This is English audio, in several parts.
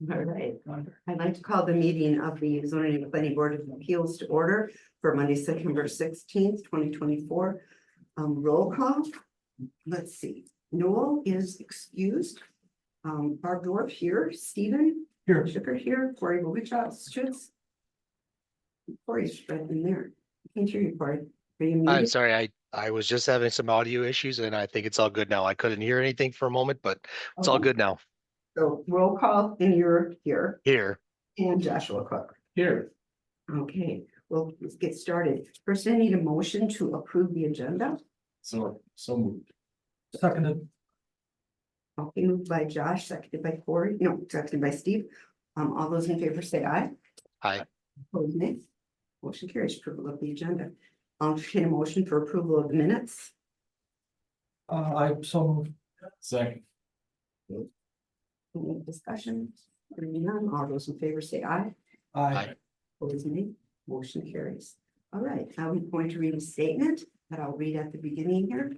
All right, I'd like to call the meeting of the Zoning and Planning Board of Appeals to order for Monday, September 16th, 2024. Roll call. Let's see. Noel is excused. Barb Dorf here. Stephen Here. Sugar here. Corey Schutz. Corey's right in there. I can't hear you, Corey. Are you I'm muted? sorry, I was just having some audio issues and I think it's all good now. I couldn't hear anything for a moment, but it's all Okay. good now. So roll call and you're here. Here, And Joshua Cook. Here. Okay, well, let's get started. First, I need a motion to approve the agenda. So moved. Seconded. Okay, moved by Josh, seconded by Corey, no, seconded by Steve. All those in favor say aye. hi, Opposed, nay. Motion carries. Approval of the agenda. I'll entertain a motion for approval of the minutes. I so moved. Second. Any discussion? Hearing none, all those in favor say aye. hi, Opposed, nay. Motion carries. All right, now I'm going to read a statement that I'll read at the beginning here.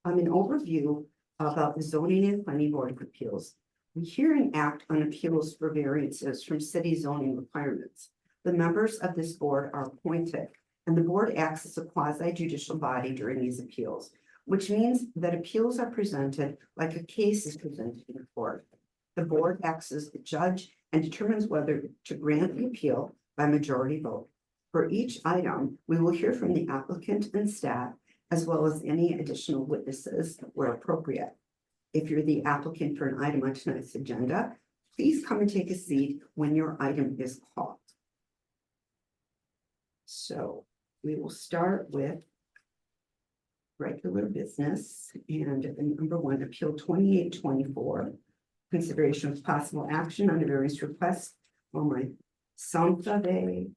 An overview about the Zoning and Planning Board of Appeals. We hear and act on appeals for variances from city zoning requirements. The members of this board are appointed, and the board acts as a quasi-judicial body during these appeals, which means that appeals are presented like a case is presented in court. The board acts as the judge and determines whether to grant the appeal by majority vote. For each item, we will hear from the applicant and staff, as well as any additional witnesses where appropriate. If you're the applicant for an item on tonight's agenda, please come and take a seat when your item is called. So we will start with regular business and number one, Appeal 2824. Consideration of possible action on a variance request. Oh my, Santabe.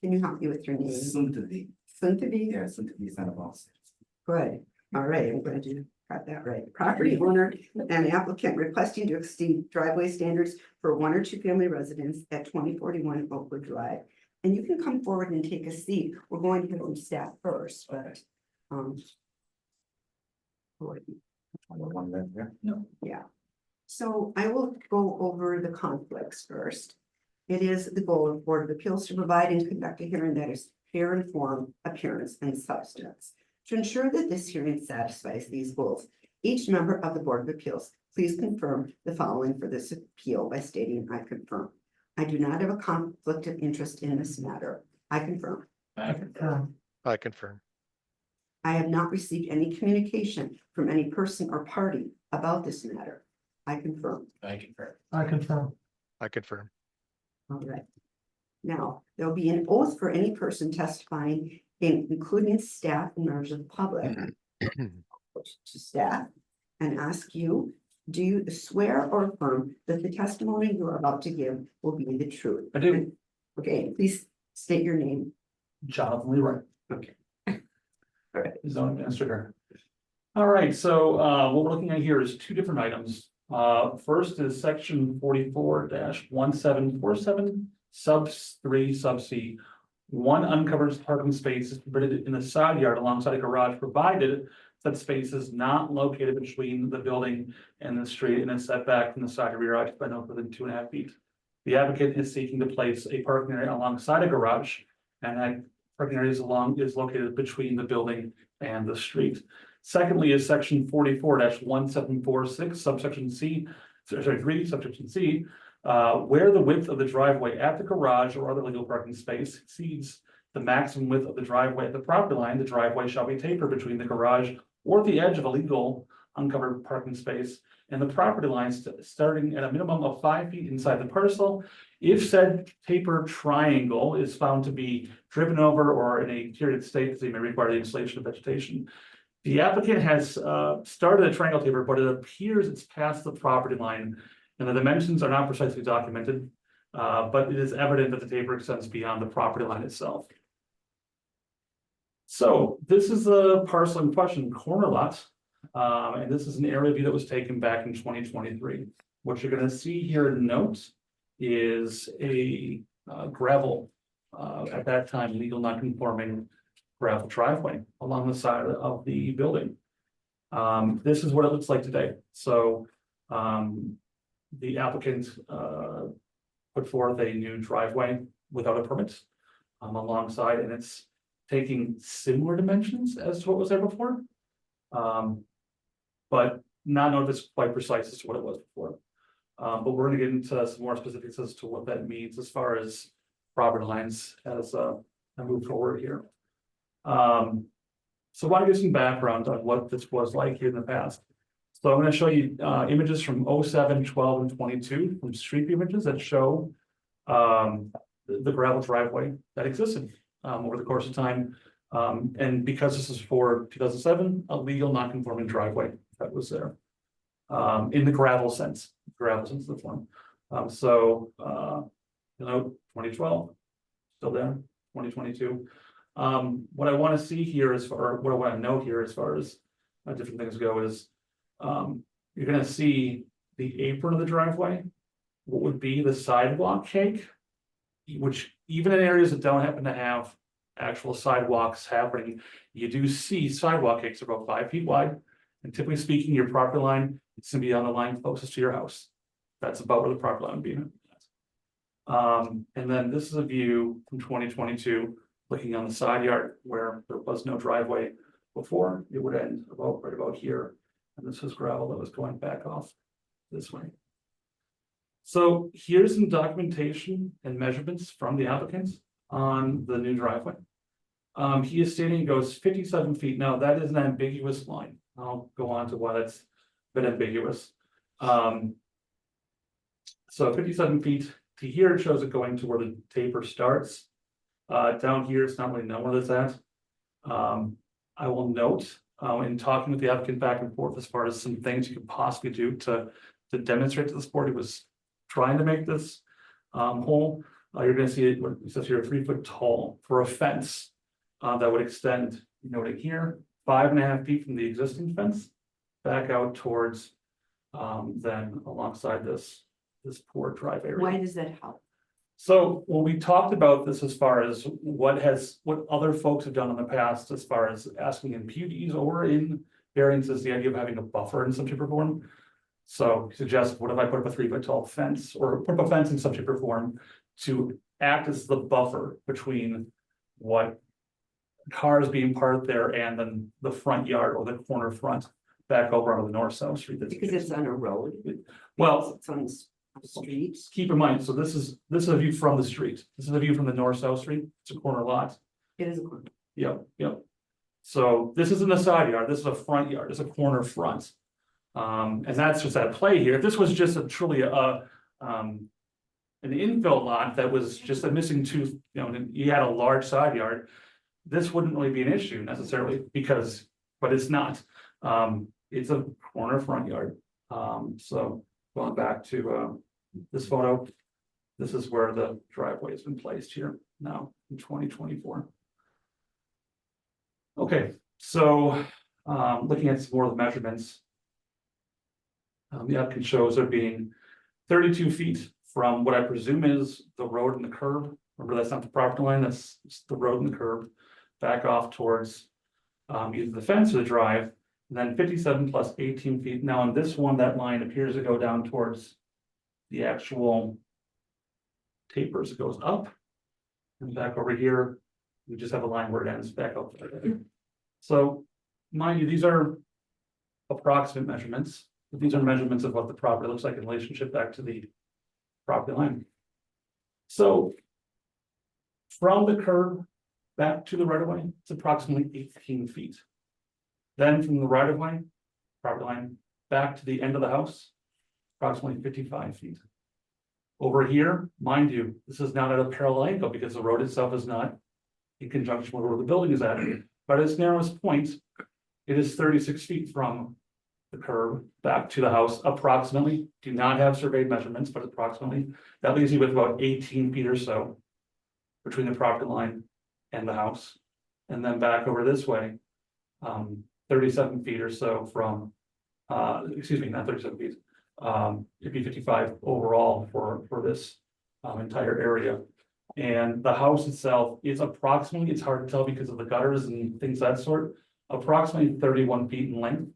Can you help me with your name? Suntavi. Santabe? Yeah, Suntavi is not a boss. Good. All right, I'm glad you got that right. Property owner and applicant requesting to exceed driveway standards for one or two family residents at 2041 Oakwood Drive. And you can come forward and take a seat. We're going to hear from staff first, but No. yeah. So I will go over the conflicts first. It is the goal of the Board of Appeals to provide and conduct a hearing that is fair in form, appearance, and substance. To ensure that this hearing satisfies these goals, each member of the Board of Appeals, please confirm the following for this appeal by stating, I confirm. I do not have a conflict of interest in this matter. I confirm. I confirm. I confirm. I have not received any communication from any person or party about this matter. I confirm. I confirm. I confirm. I confirm. All right. Now, there'll be an oath for any person testifying, including staff and members of the public. To staff and ask you, do you swear or affirm that the testimony you are about to give will be the truth? I do. Okay, please state your name. Jonathan Leroy. Okay. All right. Zoning administrator. All right, so what we're looking at here is two different items. First is section 44-1747 sub 3 sub C. One uncovered parking space is permitted in the side yard alongside a garage, provided that space is not located between the building and the street and is set back from the side or rear yard by no more than 2.5 feet. The applicant is seeking to place a parking area alongside a garage, and that parking area is located between the building and the street. Secondly is section 44-1746 subsection C, sorry, 3 subsection C, where the width of the driveway at the garage or other legal parking space exceeds the maximum width of the driveway at the property line, the driveway shall be tapered between the garage or the edge of a legal uncovered parking space and the property lines starting at a minimum of 5 feet inside the parcel. If said taper triangle is found to be driven over or in a deteriorated state, they may require the installation of vegetation. The applicant has started a triangle taper, but it appears it's past the property line and the dimensions are not precisely documented, but it is evident that the taper extends beyond the property line itself. So this is the parcel in question, corner lot, and this is an area view that was taken back in 2023. What you're going to see here in notes is a gravel, at that time, legal non-conforming gravel driveway along the side of the building. This is what it looks like today. So the applicant put forth a new driveway without a permit. Alongside, and it's taking similar dimensions as to what was there before. But not know if it's quite precise as to what it was before. But we're gonna get into some more specifics as to what that means as far as property lines as I move forward here. So I want to give some background on what this was like here in the past. So I'm going to show you images from 07, 12, and 22 from street view images that show the gravel driveway that existed over the course of time. And because this is for 2007, a legal non-conforming driveway that was there in the gravel sense of the form. So 2012, still there, 2022. What I want to see here is, or what I want to note here as far as different things go is, you're going to see the apron of the driveway, what would be the sidewalk cake, which even in areas that don't happen to have actual sidewalks happening, you do see sidewalk cakes about 5 feet wide. And typically speaking, your property line, it's going to be on the line closest to your house. That's about where the property line would be. And then this is a view from 2022, looking on the side yard where there was no driveway before. It would end about right about here. And this was gravel that was going back off this way. So here's some documentation and measurements from the applicants on the new driveway. He is stating it goes 57 feet. Now that is an ambiguous line. I'll go on to why that's a bit ambiguous. So 57 feet to here, it shows it going to where the taper starts. Down here, it's not really known where that's at. I will note in talking with the applicant back and forth as far as some things you could possibly do to demonstrate to this board, he was trying to make this hole. You're going to see it says here 3 foot tall for a fence that would extend, noting here, 5.5 feet from the existing fence back out towards then alongside this poor drive area. Why does that help? So when we talked about this as far as what other folks have done in the past, as far as asking in PUDs or in variances, the idea of having a buffer in some shape or form. So he suggests, what if I put up a 3 foot tall fence or put up a fence in some shape or form to act as the buffer between what cars being parked there and then the front yard or the corner front back over onto the north south street. Because it's on a road. Well, It's on the street. keep in mind, so this is a view from the street. This is a view from the north south street. It's a corner lot. It is a corner. Yep. So this isn't a side yard. This is a front yard. It's a corner front. And that's just at play here. If this was just truly an infill lot that was just a missing tooth, and you had a large side yard, this wouldn't really be an issue necessarily but it's not. It's a corner front yard. So going back to this photo, this is where the driveway has been placed here now in 2024. Okay, so looking at some more of the measurements. The applicant shows there being 32 feet from what I presume is the road and the curb. Remember, that's not the property line, that's the road and the curb. Back off towards either the fence or the drive, and then 57 plus 18 feet. Now on this one, that line appears to go down towards the actual tapers. It goes up and back over here. We just have a line where it ends back up. So mind you, these are approximate measurements. But these are measurements of what the property looks like in relationship back to the property line. So from the curb back to the right of way, it's approximately 18 feet. Then from the right of way, property line, back to the end of the house, approximately 55 feet. Over here, mind you, this is not at a parallel angle because the road itself is not in conjunction with where the building is at. But at its narrowest point, it is 36 feet from the curb back to the house, approximately. Do not have surveyed measurements, but approximately. That leaves you with about 18 feet or so between the property line and the house. And then back over this way, 37 feet or so from, excuse me, not 37 feet. It'd be 55 overall for this entire area. And the house itself is approximately, it's hard to tell because of the gutters and things of that sort, approximately 31 feet in length.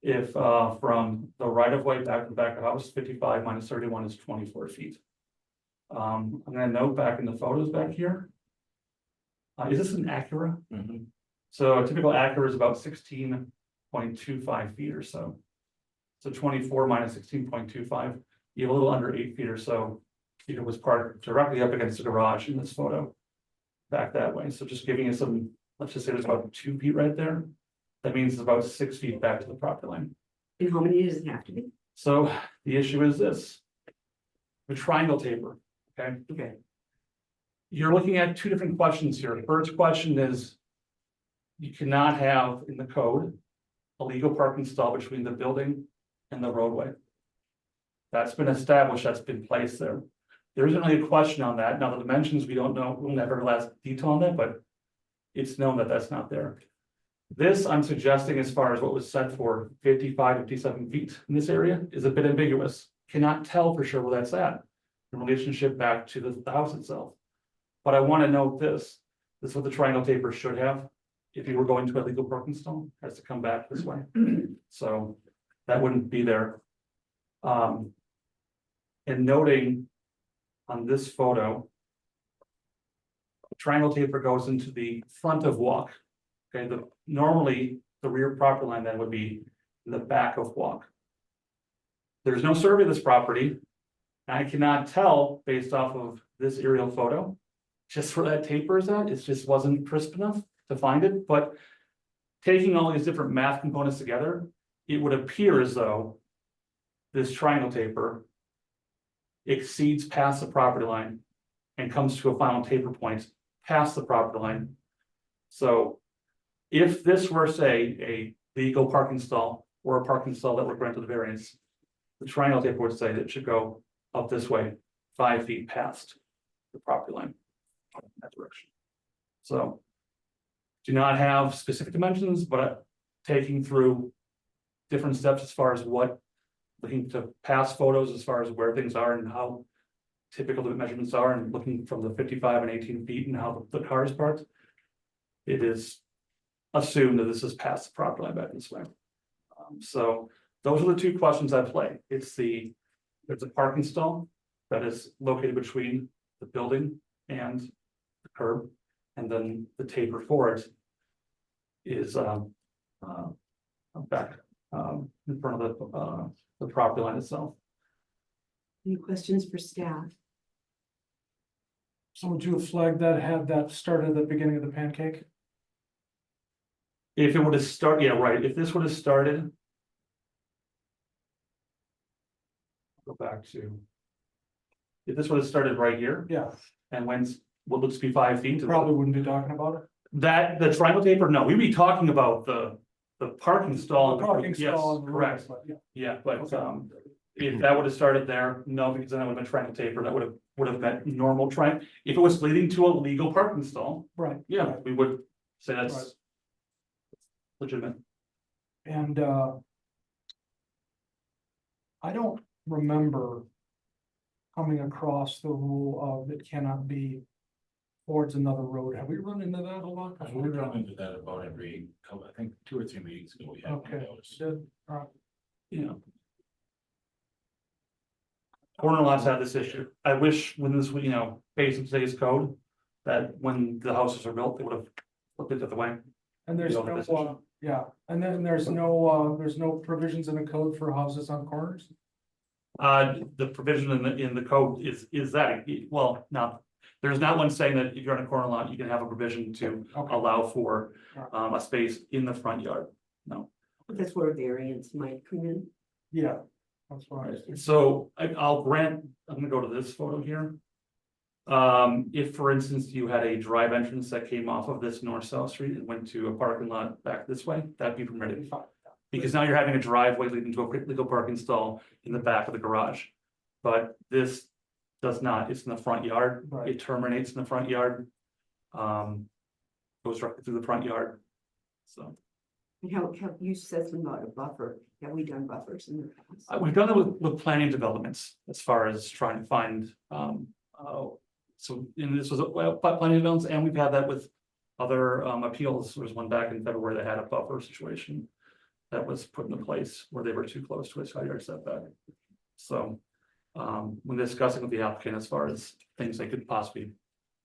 If from the right of way back to the back of the house, 55 minus 31 is 24 feet. I'm gonna note back in the photos back here. Is this an Acura? So a typical Acura is about 16.25 feet or so. So 24 minus 16.25, you have a little under 8 feet or so. If it was parked directly up against the garage in this photo. Back that way, so just giving you some, let's just say there's about 2 feet right there. That means it's about 6 feet back to the property line. And how many does it have to be? So the issue is this. The triangle taper, okay? Okay, You're looking at two different questions here. First question is. You cannot have in the code. A legal parking stall between the building and the roadway. That's been established, that's been placed there. There isn't really a question on that. Now, the dimensions, we don't know, we'll never last detail on that, but. It's known that that's not there. This, I'm suggesting as far as what was set for 55, 57 feet in this area is a bit ambiguous. Cannot tell for sure where that's at. In relationship back to the house itself. But I want to note this. This is what the triangle taper should have. If you were going to a legal parking stall, has to come back this way. So that wouldn't be there. And noting on this photo. The triangle taper goes into the front of walk. Okay, normally the rear property line then would be in the back of walk. There's no survey of this property. I cannot tell based off of this aerial photo. Just where that taper is at, it just wasn't crisp enough to find it, but. Taking all these different math components together, it would appear as though. This triangle taper. Exceeds past the property line. And comes to a final taper point past the property line. So. If this were, say, a legal parking stall or a parking stall that were granted the variance. The triangle taper would say that it should go up this way, 5 feet past the property line. In that direction. So. Do not have specific dimensions, but taking through. Different steps as far as what. Looking to past photos as far as where things are and how. Typical the measurements are and looking from the 55 and 18 feet and how the car is parked. It is. Assumed that this is past the property line back this way. So those are the two questions at play. It's there's a parking stall that is located between the building and the curb. And then the taper for it is back in front of the property line itself. any questions for staff? So would you have flagged that, had that started at the beginning of the pancake? If it would have started, yeah, right, if this would have started. Go back to. If this would have started right here Yeah, and went what looks to be 5 feet. probably wouldn't be talking about it. That, the triangle taper, no, we'd be talking about the parking stall. Parking Yes, stall on the road, correct, but yeah. yeah, but Okay. if that would have started there, no, because then that would have been triangle taper, that would have meant normal triangle. If it was leading to a legal parking stall, Right. yeah, right. we would say Right. that's. Legitimate. And I don't remember coming across the rule of it cannot be towards another road. Have we run into that a lot? We run into that about every couple, I think 2 or 3 meetings ago, we had one of Okay. those. Good. Yeah. Corner lots have this issue. I wish when this, based on today's code, that when the houses are built, they would have looked at it the way. And there's You know, no, this issue. yeah, and then there's no provisions in the code for houses on corners? The provision in the code is that, well, now, there's not one saying that if you're on a corner lot, you can have a provision to Okay. allow for a space in the front yard. No. That's where variance might come in. Yeah, that's what I was thinking. So I'll grant, I'm gonna go to this photo here. If, for instance, you had a drive entrance that came off of this north-south street and went to a parking lot back this way, that'd be permitted. Because now you're having a driveway leading to a legal parking stall in the back of the garage. But this does not, it's in the front yard, Right. it terminates in the front yard. Goes right through the front yard, so. And how you said something about a buffer, have we done buffers in the past? We've done it with planning developments as far as trying to find, so, and this was, planning developments, and we've had that with other, appeals. There was one back in February that had a buffer situation that was put into place where they were too close to a side yard setback. So, when discussing with the applicant as far as things they could possibly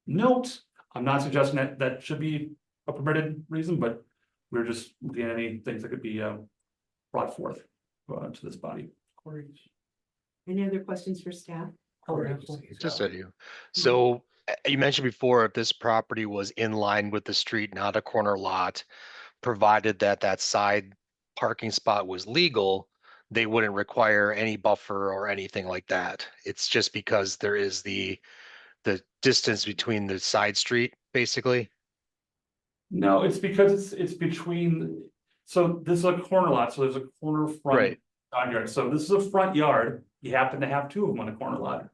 note. I'm not suggesting that that should be a permitted reason, but we're just looking at any things that could be brought forth to this body. Any other questions for staff? Just a few. So you mentioned before, if this property was in line with the street, not a corner lot, provided that that side parking spot was legal, they wouldn't require any buffer or anything like that. It's just because there is the distance between the side street, basically. No, it's because it's between, so this is a corner lot, so there's a corner front. Right. Side yard, so this is a front yard, you happen to have two of them on a corner lot.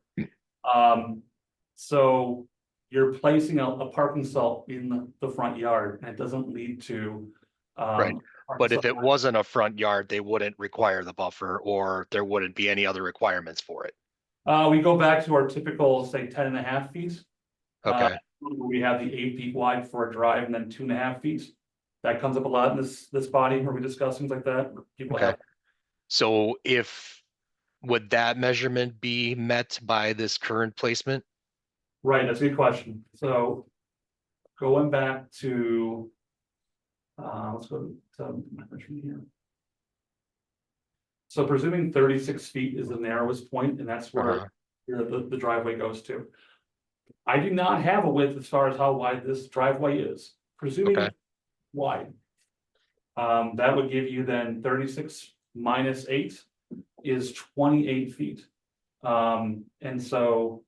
So you're placing a parking stall in the front yard, and it doesn't lead to. Right. parking But if stall- it wasn't a front yard, they wouldn't require the buffer, or there wouldn't be any other requirements for it. We go back to our typical, say, 10.5 feet. Okay, We have the 8 feet wide for a drive and then 2.5 feet. That comes up a lot in this body where we discuss things like that. People okay. have, So would that measurement be met by this current placement? right, that's a good question. So going back to, let's go to my version here. So presuming 36 feet is the narrowest point, and that's Uh-huh. where the driveway goes to. I do not have a width as far as how wide this driveway is, presuming Okay. wide. That would give you then 36 minus 8 is 28 feet. And so,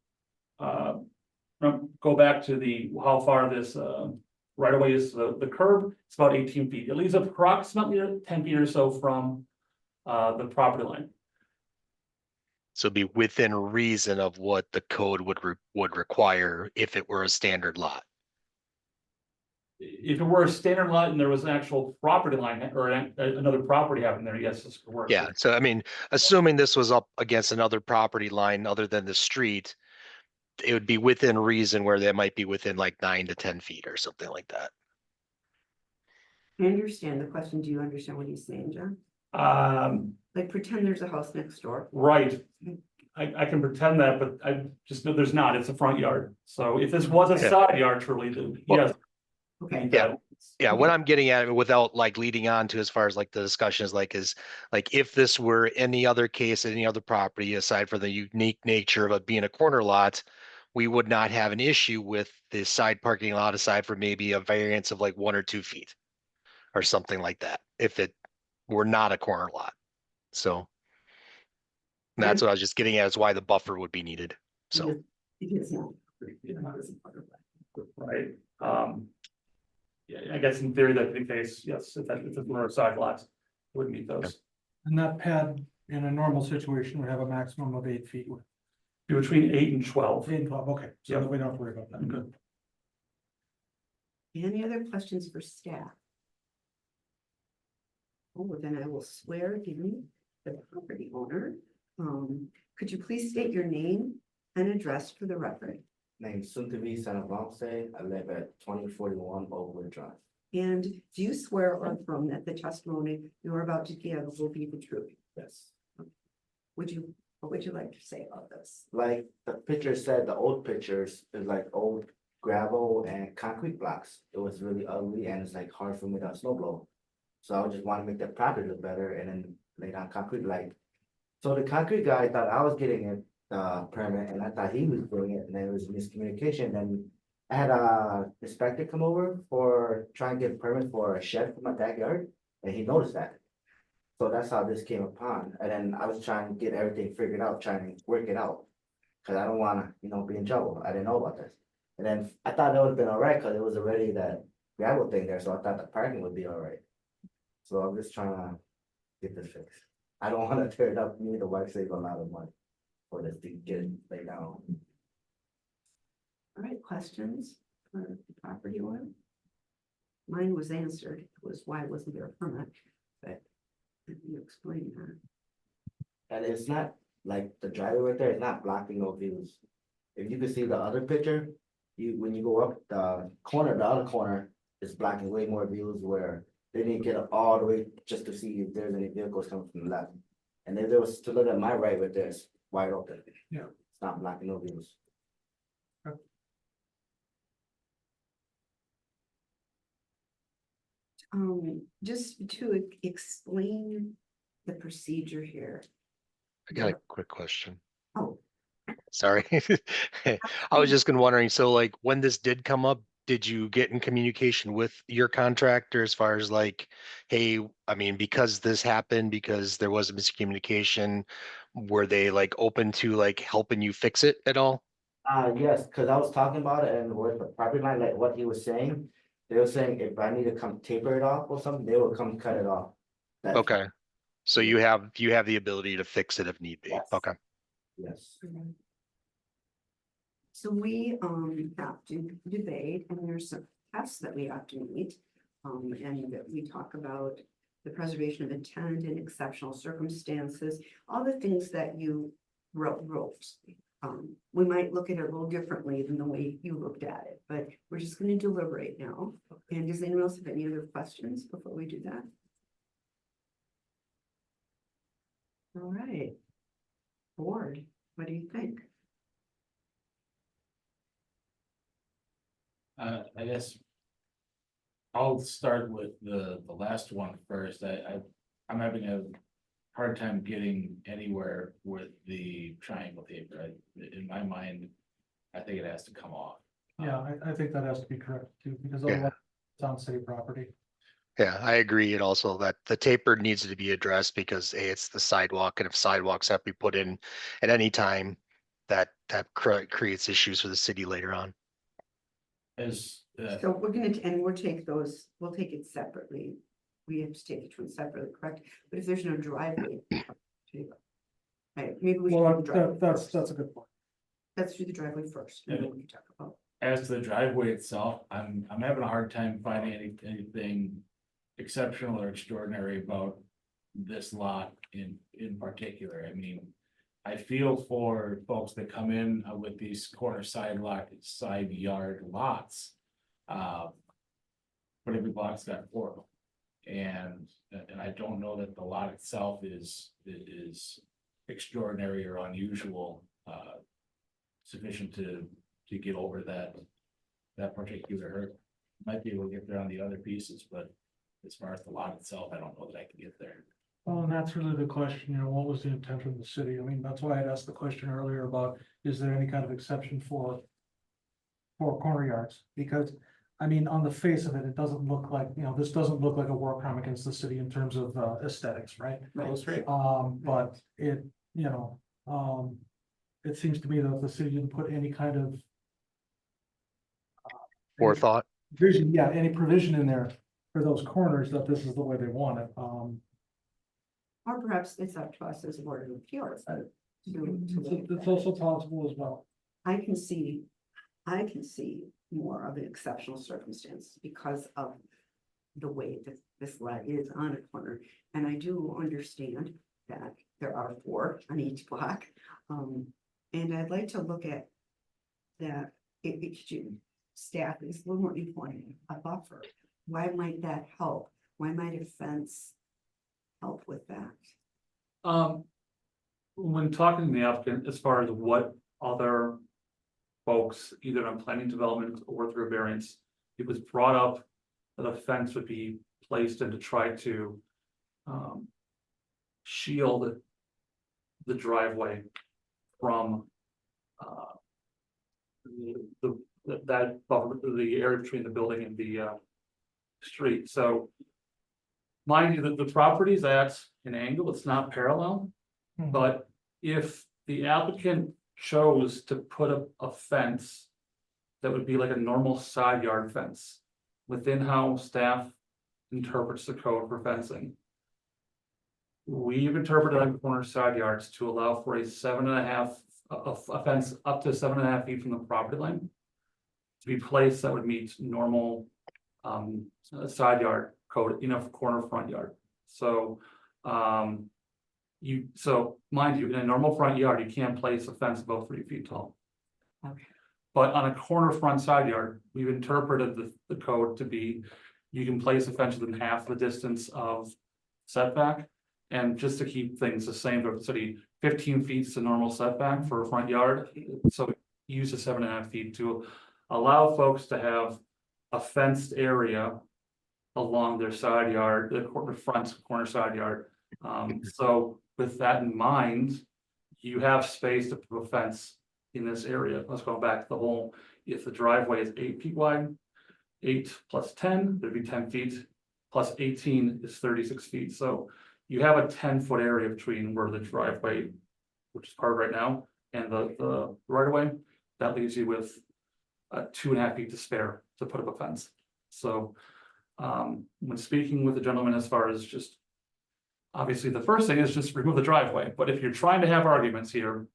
go back to how far this right away is the curb, it's about 18 feet. It leaves approximately 10 feet or so from the property line. So be within reason of what the code would require if it were a standard lot. If it were a standard lot and there was an actual property line or another property happening there, yes, this could work. Yeah, so I mean, assuming this was up against another property line other than the street, it would be within reason where they might be within like 9 to 10 feet or something like that. I understand the question. Do you understand what he's saying, John? Like pretend there's a house next door. Right. I can pretend that, but I just know there's not, it's a front yard. So if this was a Yeah. side yard, truly, then Well, yes. Okay. Yeah. Yeah, what I'm getting at without like leading on to as far as like the discussion is like if this were any other case, any other property aside from the unique nature of it being a corner lot, we would not have an issue with the side parking lot aside from maybe a variance of like 1 or 2 feet or something like that, if it were not a corner lot. So that's what I was just getting at is why the buffer would be needed. So, It is not. Right, yeah, I guess in theory that'd be the case, yes, if it were a side lot, would meet those. And that pad in a normal situation would have a maximum of 8 feet width. Be between 8 and 12. 8 and 12, okay, so Yeah. that we don't have to worry about that. Good. Any other questions for staff? Oh, then I will swear in the property owner. Could you please state your name and address for the record? Name Suntavi Sanavamse. I live at 2041 Oakwood Drive. And do you swear or affirm that the testimony you are about to give will be the truth? Yes. What would you like to say about this? Like the picture said, the old pictures is like old gravel and concrete blocks. It was really ugly and it's like hard for me to snow blow. So I just want to make the property look better and then lay down concrete like. So the concrete guy thought I was getting it permit and I thought he was doing it and there was miscommunication. And I had a inspector come over for trying to get a permit for a shed for my backyard and he noticed that. So that's how this came upon. And then I was trying to get everything figured out, trying to work it out. Cause I don't wanna, be in trouble. I didn't know about this. And then I thought it would have been alright, cause it was already that gravel thing there, so I thought the parking would be alright. So I'm just trying to get this fixed. I don't wanna tear it up, me and the wife save a lot of money for this to get it laid down. All right, questions for the property owner? Mine was answered, it was why wasn't there a permit, but you explain that. And it's not like the driveway right there, it's not blocking no views. If you can see the other picture, when you go up the other corner is blocking way more views where they didn't get all the way just to see if there's any vehicles coming from the left. And if there was to look at my right there, it's wide open. Yeah. It's not blocking no views. Just to explain the procedure here. I got a quick question. Oh, Sorry. I was just wondering, so like when this did come up, did you get in communication with your contractor as far as like, hey, I mean, because this happened, because there was a miscommunication, were they like open to like helping you fix it at all? Yes, cause I was talking about it and with the property line, like what he was saying, they were saying if I need to come taper it off or something, they will come cut it off. That's- Okay, so you have the ability to fix it if need be. Yes. Okay. Yes. so we have to debate, and there's some tests that we have to meet. And that we talk about the preservation of intent in exceptional circumstances, all the things that you wrote. We might look at it a little differently than the way you looked at it, but we're just gonna deliberate now. And does anyone else have any other questions before we do that? All right. Board, what do you think? I guess. I'll start with the last one first. I'm having a hard time getting anywhere with the triangle taper. In my mind, I think it has to come off. Yeah, I think that has to be correct too, because Yeah. otherwise it's on city property. Yeah, I agree. And also that the taper needs to be addressed because A, it's the sidewalk, and if sidewalks have to be put in at any time, that creates issues for the city later on. As, So we're gonna, and we'll take those, we'll take it separately. We have to take each one separately, correct? But if there's no driveway. Right, maybe we should. Well, do the driveway that's first. a good point. Let's do the driveway first, and then we can talk about. as to the driveway itself, I'm having a hard time finding anything exceptional or extraordinary about this lot in particular. I mean, I feel for folks that come in with these corner side yard lots. But every block's got 4 of them. And I don't know that the lot itself is extraordinary or unusual, sufficient to get over that particular hurdle. Might be able to get there on the other pieces, but as far as the lot itself, I don't know that I can get there. Well, and that's really the question, you know, what was the intention of the city? I mean, that's why I'd asked the question earlier about, is there any kind of exception for corner yards? Because, I mean, on the face of it, it doesn't look like, you know, this doesn't look like a war crime against the city in terms of aesthetics, right? But it, you know, it seems to me that if the city didn't put any kind of Forethought. vision, yeah, any provision in there for those corners, that this is the way they want it. Or perhaps it's up to us as a board of appeals. It's also possible as well. I can see more of an exceptional circumstance because of the way that this lot is on a corner. And I do understand that there are 4 on each block. And I'd like to look at that, staff is a little more important, a buffer. Why might that help? Why might a fence help with that? When talking to the applicant, as far as what other folks, either on planning development or through variance, it was brought up that a fence would be placed in to try to shield the driveway from that buffer, the area between the building and the street. So mind you that the property is at an angle, it's not parallel. But if the applicant chose to put a fence that would be like a normal side yard fence within how staff interprets the code for fencing, we've interpreted on corner side yards to allow for a 7.5 a fence up to 7.5 feet from the property line to be placed that would meet normal side yard code, you know, for corner front yard. So so mind you, in a normal front yard, you can't place a fence above 3 feet tall. Okay. But on a corner front side yard, we've interpreted the code to be, you can place a fence within half the distance of setback. And just to keep things the same throughout the city, 15 feet is the normal setback for a front yard. So use the 7.5 feet to allow folks to have a fenced area along their side yard, the front corner side yard. So with that in mind, you have space to put a fence in this area. Let's go back to the whole, if the driveway is 8 feet wide, 8 plus 10, there'd be 10 feet, plus 18 is 36 feet. So you have a 10-foot area between where the driveway, which is part right now, and the right of way. That leaves you with 2.5 feet to spare to put up a fence. So when speaking with the gentleman as far as just, obviously the first thing is just remove the driveway, but if you're trying to have arguments here,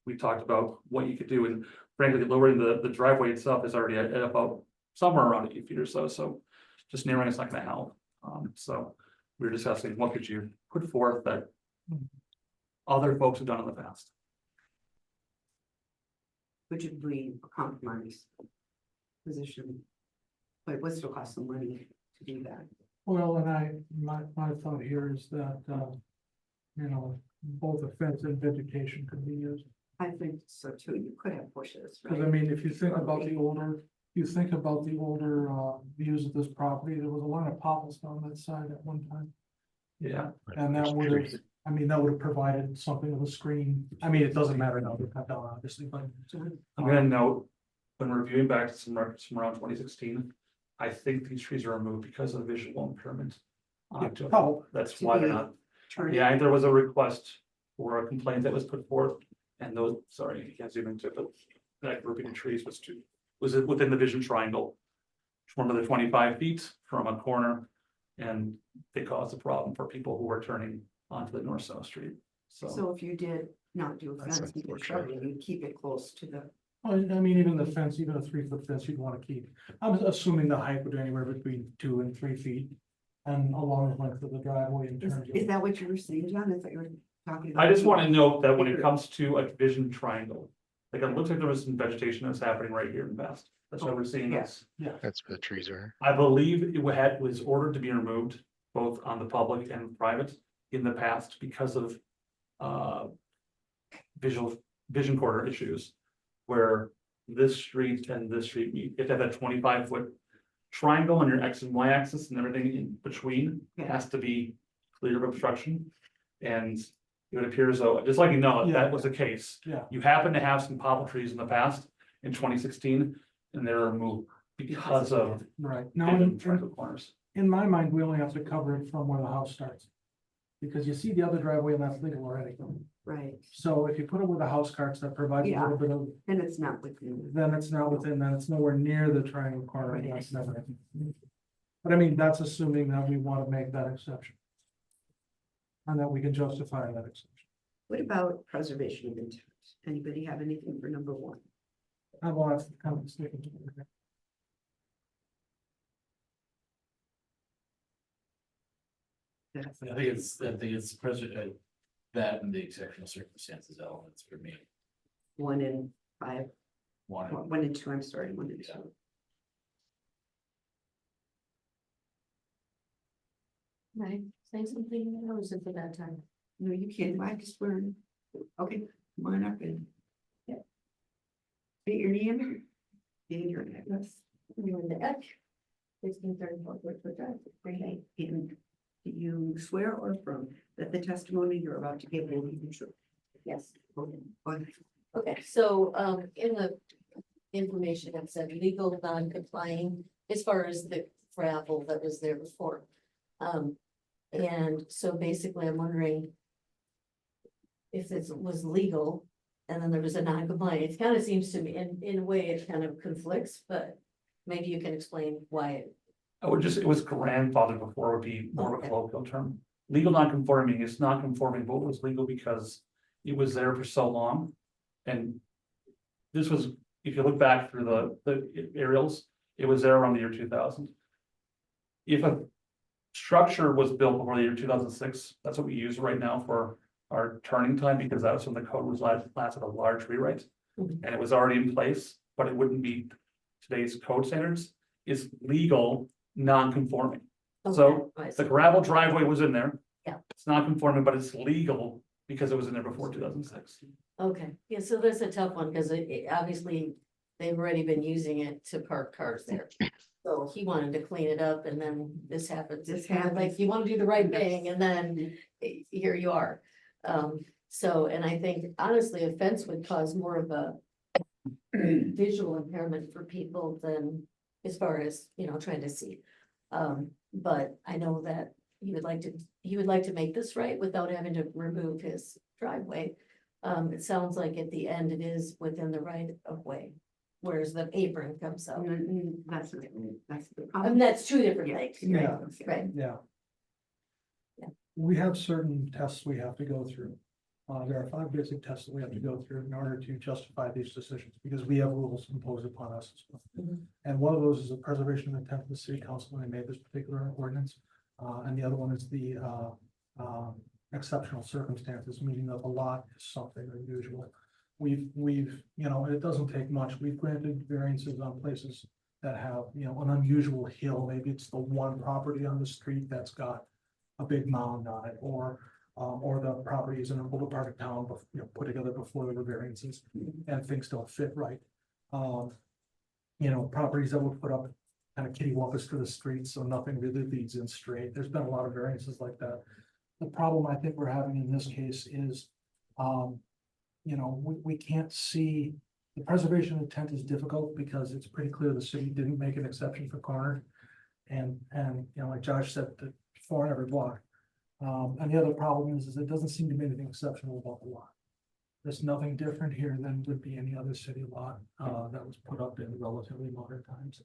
we talked about what you could do, and frankly, lowering the driveway itself is already at about somewhere around 8 feet or so, so just narrowing it's not gonna help. So we were discussing what could you put forth that other folks have done in the past. Would you be a compromise position? But what's it cost some money to do that? Well, and my thought here is that, you know, both a fence and vegetation could be used. I think so too. You could have bushes, Cause I right? mean, if you think about the older, views of this property, there was a lot of poplars on that side at one time. Yeah, And that would have, I mean, that would have provided something of a screen. I mean, it doesn't matter now, they're cut down obviously, but. I'm gonna note, when reviewing back to some records from around 2016, I think these trees are removed because of visual impairment. Oh, That's why they're not. Yeah, and there was a request for a complaint that was put forth, and those, sorry, you can't zoom into it, but that grouping of trees was it within the vision triangle. One of the 25 feet from a corner, and they caused a problem for people who were turning onto the North South Street, so. So if you did not do a That's fence, you could unfortunate. shrubbery, you'd keep it close to the, I mean, even the fence, even a 3-foot fence you'd wanna keep. I'm assuming the height would be anywhere between 2 and 3 feet. And along the length of the driveway in terms is of. that what you were saying, John? I thought you were talking about. I just want to note that when it comes to a vision triangle, like it looks like there was some vegetation that's happening right here in the past. That's why we're seeing this. That's where the trees are. I believe it was ordered to be removed, both on the public and private in the past because of vision corridor issues. Where this street and this street meet, if they have that 25-foot triangle on your X and Y axis and everything in between has to be clear of obstruction. And it would appear as though, just like you know, if that was the case. Yeah. You happen to have some poplar trees in the past in 2016, and they're removed because of Right, now, vision triangle corners. in my mind, we only have to cover it from where the house starts. Because you see the other driveway and that's legal already. Right, So if you put it where the house starts, that provides a Yeah. little bit of, and it's not within. then it's not within, then it's nowhere near the triangle corner. and that's never. But I mean, that's assuming that we want to make that exception. And that we can justify that exception. What about preservation of intent? Anybody have anything for number one? I will ask the comments. taken to the- That's- I think it's president, that and the exceptional circumstances elements for me. 1 and 5, One, 1 and 2, I'm sorry, 1 and 2. Can I say something, or is it for that time? No, you can't, I just swear. Okay, come on up and. State your name. And your address. Linda Eck, 1634 Woodford Drive, Green Bay. And do you swear or affirm that the testimony you're about to give will be the truth? Yes. Okay, go ahead. Okay, so in the information it said legal non-complying as far as the gravel that was there before. And so basically I'm wondering if this was legal and then there was a non-compliant. It kind of seems to me, in a way, it kind of conflicts, but maybe you can explain why it. I would just, it was grandfathered before would be more of a Okay. colloquial term. Legal non-conforming is not conforming, but it was legal because it was there for so long. And this was, if you look back through the aerials, it was there around the year 2000. If a structure was built before the year 2006, that's what we use right now for our turning time, because that was when the code was last at a large rewrite. Mhm. And it was already in place, but it wouldn't be today's code standards, is legal non-conforming. So Okay, I the see. gravel driveway was in there, It's not conforming, but it's legal because it was in there before 2006. Okay, yeah, so that's a tough one, because obviously, they've already been using it to park cars there. So he wanted to clean it up, and then this happens. This It's kind of like, happens. you want to do the right thing, and then here you are. So, and I think honestly, a fence would cause more of a visual impairment for people than as far as, trying to see. But I know that he would like to make this right without having to remove his driveway. It sounds like at the end it is within the right of way, whereas the apron comes out. That's the And problem. that's two different Yeah. things, Yeah. right? Right, Yeah. Yeah. We have certain tests we have to go through. There are 5 basic tests that we have to go through in order to justify these decisions, because we have rules imposed upon us. as well. Mhm. And one of those is the preservation of intent of the city council when they made this particular ordinance. And the other one is the exceptional circumstances, meaning that the lot is something unusual. We've, it doesn't take much. We've granted variances on places that have, an unusual hill. Maybe it's the one property on the street that's got a big mound on it, or the property is in a little part of town, but, put together before there were variances, and things don't fit right. Properties that would put up kind of kittywampus to the street, so nothing really leads in straight. There's been a lot of variances like that. The problem I think we're having in this case is, we can't see, the preservation intent is difficult because it's pretty clear the city didn't make an exception for corner. And, like Josh said, the 4 on every block. And the other problem is it doesn't seem to be anything exceptional about the lot. There's nothing different here than would be any other city lot, that was put up in relatively modern times.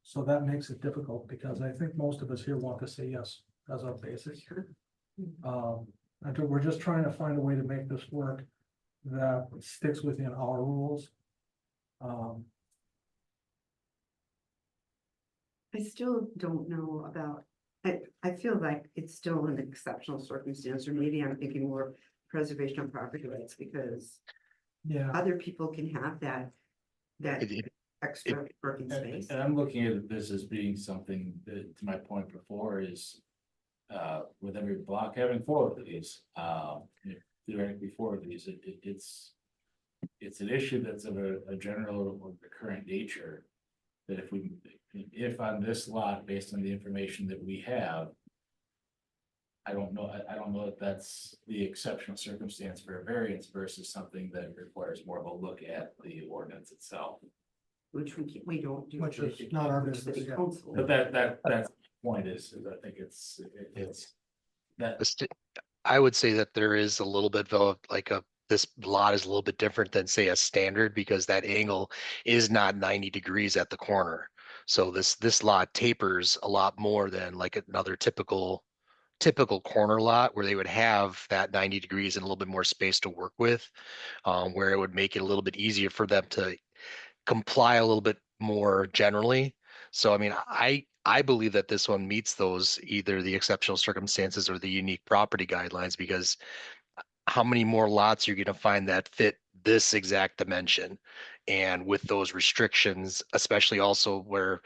So that makes it difficult because I think most of us here want to say yes as our basic. We're just trying to find a way to make this work that sticks within our rules. I still don't know about, I feel like it's still an exceptional circumstance, or maybe I'm thinking more preservation of property rights, because Yeah, other people can have that It- extra parking space. And I'm looking at this as being something that, to my point before, is. With every block having 4 of these, theoretically 4 of these, it's. It's an issue that's of a general or recurrent nature. That if on this lot, based on the information that we have. I don't know if that's the exceptional circumstance for a variance versus something that requires more of a look at the ordinance itself. Which we don't do. Which is with not our the business, city yeah. council. But that's the point is I think it's. That, I would say that there is a little bit of this lot is a little bit different than say a standard because that angle is not 90 degrees at the corner. So this lot tapers a lot more than like another typical corner lot where they would have that 90 degrees and a little bit more space to work with, where it would make it a little bit easier for them to comply a little bit more generally. So I mean, I believe that this one meets those either the exceptional circumstances or the unique property guidelines, because how many more lots you're going to find that fit this exact dimension and with those restrictions, especially also where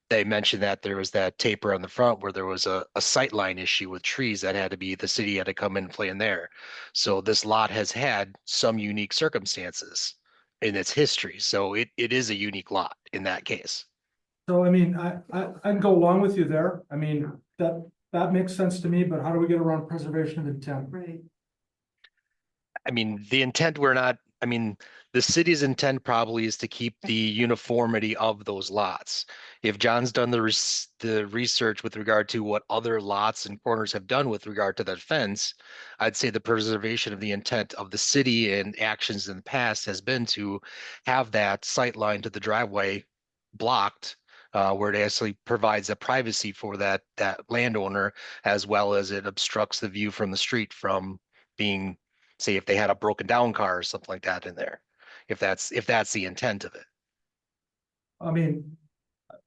they mentioned that there was that taper on the front where there was a sightline issue with trees that had to be, the city had to come in and play in there. So this lot has had some unique circumstances in its history. So it is a unique lot in that case. so I mean, I can go along with you there. I mean, that makes sense to me, but how do we get around preservation of intent? Right. I mean, the intent, the city's intent probably is to keep the uniformity of those lots. If John's done the research with regard to what other lots and corners have done with regard to that fence, I'd say the preservation of the intent of the city and actions in the past has been to have that sight line to the driveway blocked, where it actually provides a privacy for that landowner, as well as it obstructs the view from the street from being, say, if they had a broken down car or something like that in there, if that's the intent of it. I mean,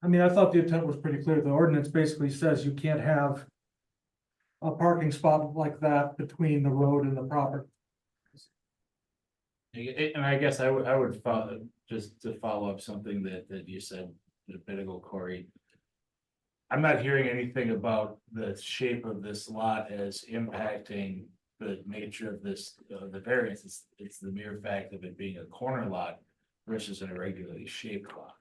I thought the intent was pretty clear. The ordinance basically says you can't have a parking spot like that between the road and the property. and I guess I would follow, just to follow up something that you said a bit ago, Corey. I'm not hearing anything about the shape of this lot as impacting the nature of this, the variance. It's the mere fact of it being a corner lot versus an irregularly shaped lot.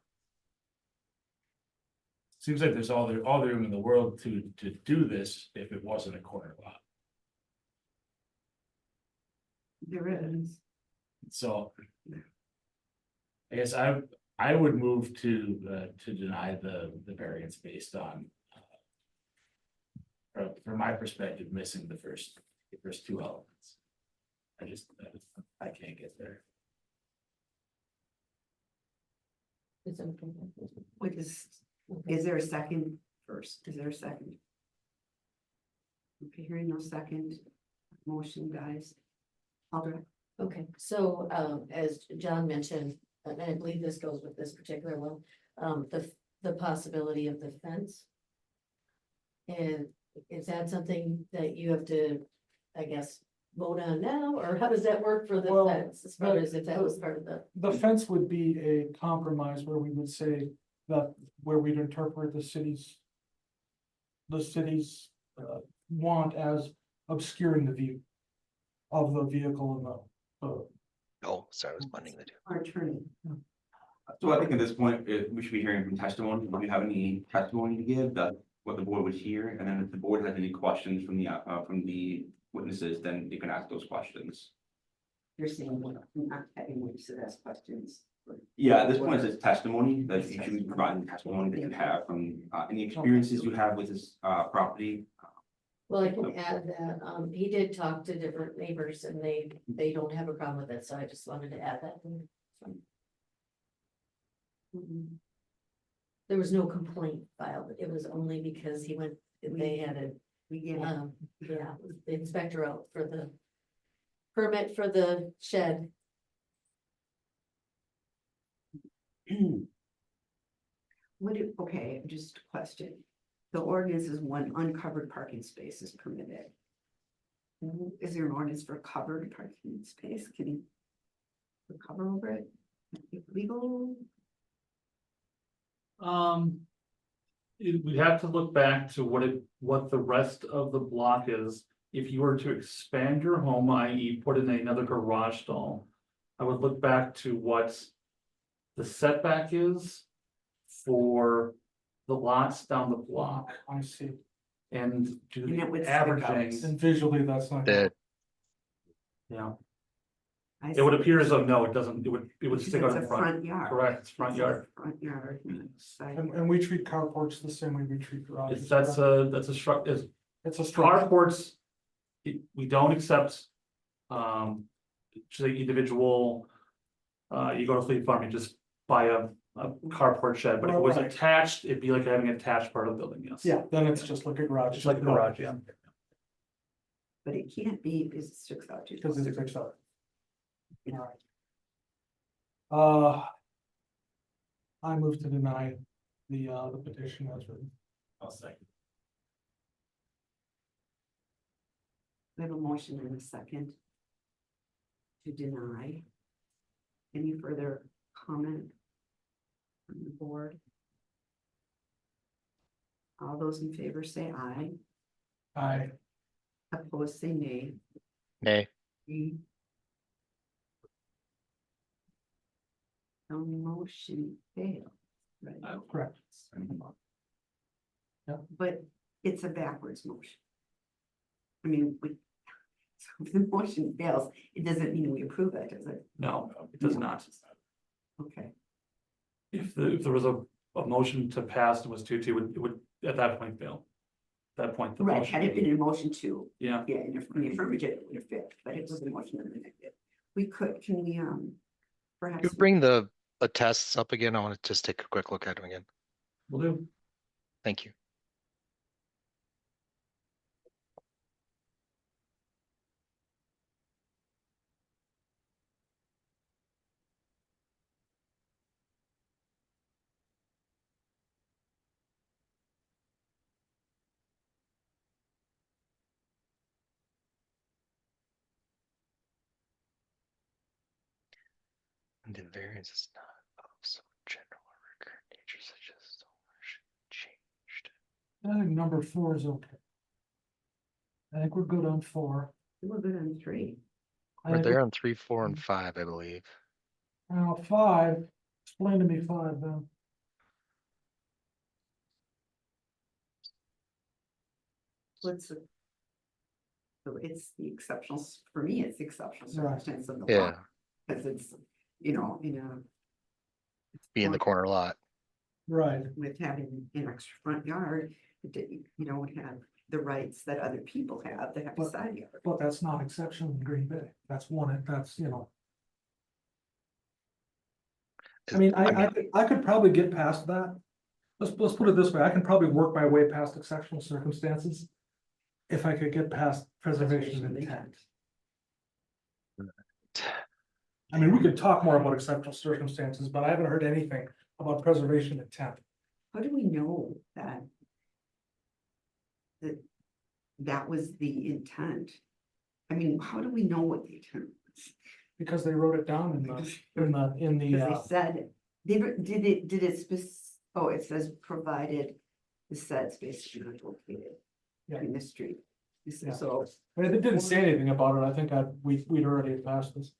Seems like there's all the room in the world to do this if it wasn't a corner lot. There is. So. I guess I would move to deny the variance based on. From my perspective, missing the first two elements. I can't get there. It's okay. What is there a second first? Is there a second? Okay, hearing no second. Motion, guys. Alder, Okay, so as John mentioned, and I believe this goes with this particular one, the possibility of the fence. And is that something that you have to, I guess, vote on now, or how does that work for the Well, fence? As far as if that was part of the, The fence would be a compromise where we would say that, where we'd interpret the city's want as obscuring the view of the vehicle and the Oh, sorry, I was blending the two. our attorney. So I think at this point, we should be hearing from testimony. If you have any testimony to give, that what the board would hear, and then if the board has any questions from the witnesses, then they can ask those questions. You're saying we're not having witnesses to ask questions. Yeah, at this point, it's testimony that you should be providing testimony that you have from any experiences you have with this property. well, I can add that, he did talk to different neighbors and they don't have a problem with it, so I just wanted to add that. There was no complaint filed, it was only because they had We get it. the inspector out for the permit for the shed. Okay, just a question. The ordinance is one uncovered parking space is permitted. Is there an ordinance for covered parking space? Can you put cover over it? Legal? We'd have to look back to what the rest of the block is. If you were to expand your home, i.e. put in another garage stall, I would look back to what the setback is for the lots down the block I see. and do And it would the stick out. averaging, And visually, that's not. The, yeah. I It would see. appear as though, no, it doesn't, it would Because stick out it's in a front. yard. Correct, it's front It's a yard. Front yard. side And yard. we treat carports the same way we treat garages. It's, that's a is It's a structure. carports. We don't accept, say individual, you go to Fleet Farm, you just buy a carport shed, but if it was Right. attached, it'd be like having an attached part of the building, yes. Yeah, then it's just like a garage. Just like a garage, yeah. But it can't be because it sticks out too. Because it's fixed up. Yeah. I move to deny the petition as written. I'll second. We have a motion and a second. To deny. Any further comment? From the board? All those in favor say aye. I, Opposed, say nay. nay, The motion failed. Right. correct. But it's a backwards motion. I mean, so if the motion fails, it doesn't mean we approve it, does it? No, it does not. Okay, If there was a motion to pass and was 2-2, it would at that point fail. At that point, the right, motion, had it been a motion to, yeah, yeah, in the affirmative, it would have failed, but it was a motion in the negative. We could, can we, perhaps. you bring the tests up again, I want to just take a quick look at them again, we'll do. thank you. And the variance is not of some general or recurrent nature such as ownership changed. I think number 4 is okay. I think we're good on 4. We're good on 3. I We're think there on 3, 4, and 5, I believe. Now, 5, explain to me 5 then. What's the? So it's the exceptional, for me, it's the exceptional Right. circumstance of the Yeah, lot, because it's, you know, be in the corner lot. Right, with having an extra front yard, you don't have the rights that other people have that have a But- side yard. but that's not exceptional in Green Bay. That's one, that's, you know. I mean, I could probably get past that. Let's put it this way, I can probably work my way past exceptional circumstances. If I could get past preservation of intent. I mean, we could talk more about exceptional circumstances, but I haven't heard anything about preservation intent. How do we know that? That was the intent? I mean, how do we know what the intent was? Because they wrote it down in the, Because they said, did it it says provided the said space is not located Yeah. in the street. Yeah. So, I mean, they didn't say anything about it. I think we'd already passed this.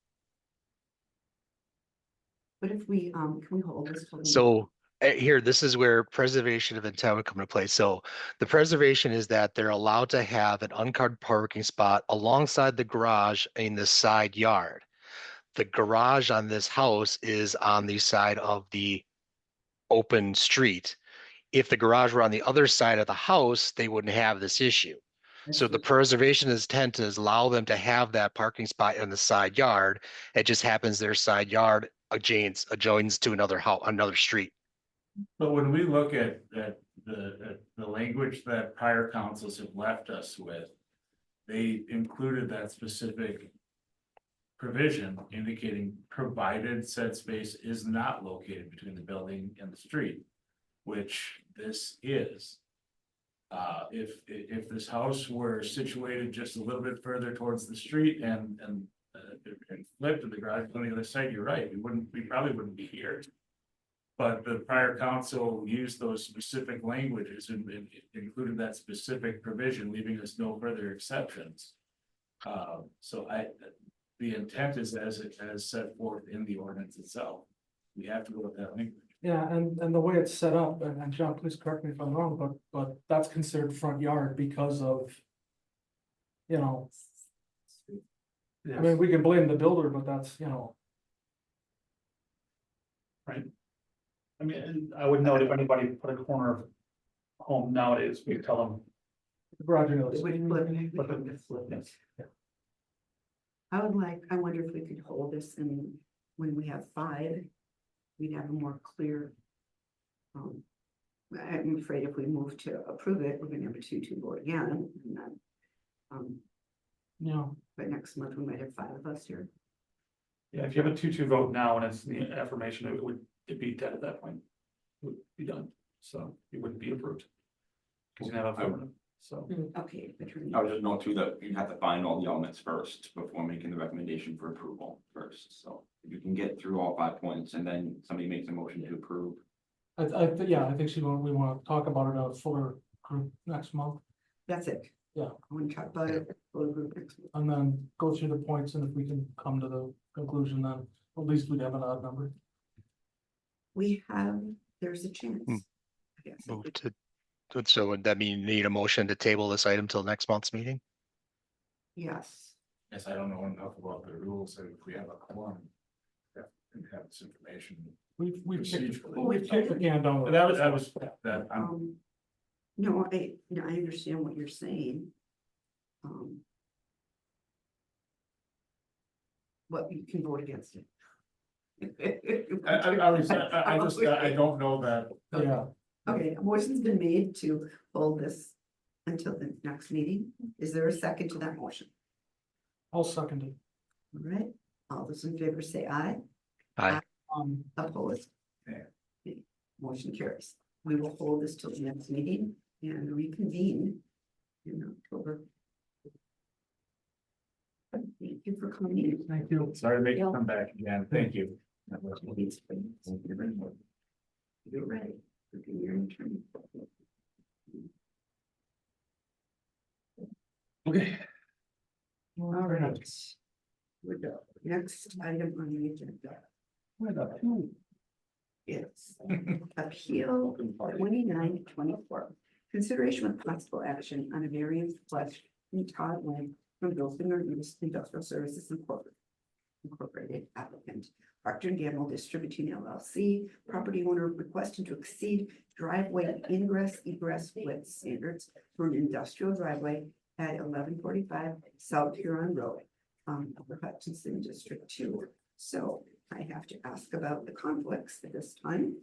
but if we, can we hold this? till the- So here, this is where preservation of intent would come into play. So the preservation is that they're allowed to have an uncovered parking spot alongside the garage in the side yard. The garage on this house is on the side of the open street. If the garage were on the other side of the house, they wouldn't have this issue. So the preservation intent is allow them to have that parking spot in the side yard. It just happens their side yard adjoins to another street. But when we look at the language that prior councils have left us with, they included that specific provision indicating provided said space is not located between the building and the street, which this is. If this house were situated just a little bit further towards the street and flipped to the garage on the other side, you're right, we probably wouldn't be here. But the prior council used those specific languages and included that specific provision, leaving us no further exceptions. So the intent is as set forth in the ordinance itself. We have to go with that language. Yeah, and the way it's set up, and John, please correct me if I'm wrong, but that's considered front yard because of. You know, I mean, we can blame the builder, but that's, you know, Right? I mean, and I would note if anybody put a corner of home nowadays, we tell them. the garage. It would flip, Yes. I wonder if we could hold this and when we have 5, we'd have a more clear. I'm afraid if we move to approve it, we're gonna have a 2-2 vote again, and then, You know, but next month we might have 5 of us here. Yeah, if you have a 2-2 vote now and it's the affirmation, it'd be dead at that point. It would be done, so it wouldn't be approved. Because you have a vote, so. Okay. Attorney. I would just note too that you have to find all the elements first before making the recommendation for approval first, so. If you can get through all 5 points and then somebody makes a motion to approve. I think we want to talk about it at a fuller group next month. That's it. Yeah. I want to talk about it, for the group next week. And then go through the points, and if we can come to the conclusion, then at least we'd have an odd number. There's a chance. Hmm. I guess. Move to, so would that mean you need a motion to table this item till next month's meeting? Yes, Yes, I don't know enough about the rules, so if we have a quorum. And have this information. We've kicked Procedurally. the can down. But that was, I'm no, I understand what you're saying. But you can vote against it. I don't know that. Yeah, Okay, a motion's been made to hold this until the next meeting. Is there a second to that motion? I'll second it. All right, all those in favor say aye. Opposed? Yeah. Okay, motion carries. We will hold this till the next meeting and reconvene in October. Thank you for coming. Thank you. Sorry to make you come back again. Thank you. You're ready. You're an attorney. Okay. All right. We go. Next item on the agenda is appeal 2924. Consideration of possible action on a variance request from Todd Lynn from Bilfinger Industrial Services Incorporated applicant. Procter & Gamble Distributing LLC, property owner requesting to exceed driveway ingress egress width standards for an industrial driveway at 1145 South Huron Road, Upper Hutchinson District 2. So I have to ask about the conflicts at this time.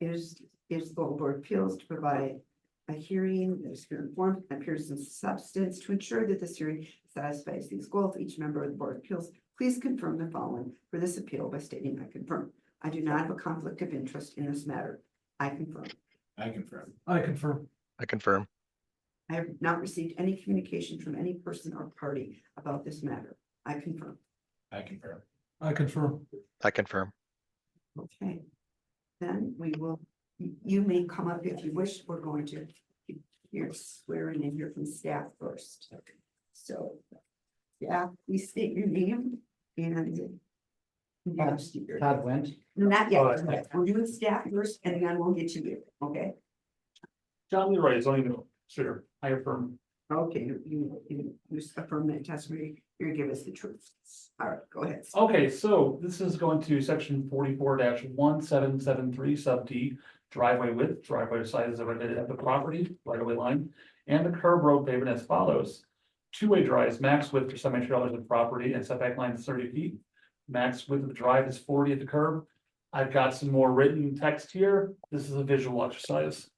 Is the Board of Appeals to provide a hearing that is here in form, appears in substance to ensure that this hearing satisfies these goals. Each member of the Board of Appeals, please confirm the following for this appeal by stating I confirm. I do not have a conflict of interest in this matter. I confirm. I confirm. I confirm. I confirm. I have not received any communication from any person or party about this matter. I confirm. I confirm. I confirm. I confirm. Okay. Then we will, you may come up if you wish. We're going to hear swearing in here from staff first. So, yeah, please state your name and. Yes, Todd Wendt. not Oh, yet. that's We're doing staff first and then we'll get to you, okay? John Leroy, zoning administrator, I affirm. Okay, you affirm that testimony, you're gonna give us the truth. All right, go ahead. Okay, so this is going to section 44-1773 sub D. Driveway width, driveway sizes are related at the property, right of way line, and the curb road pavement as follows. Two-way drives, max width for semi-trailers of property and setback line is 30 feet. Max width of the drive is 40 at the curb. I've got some more written text here. This is a visual exercise.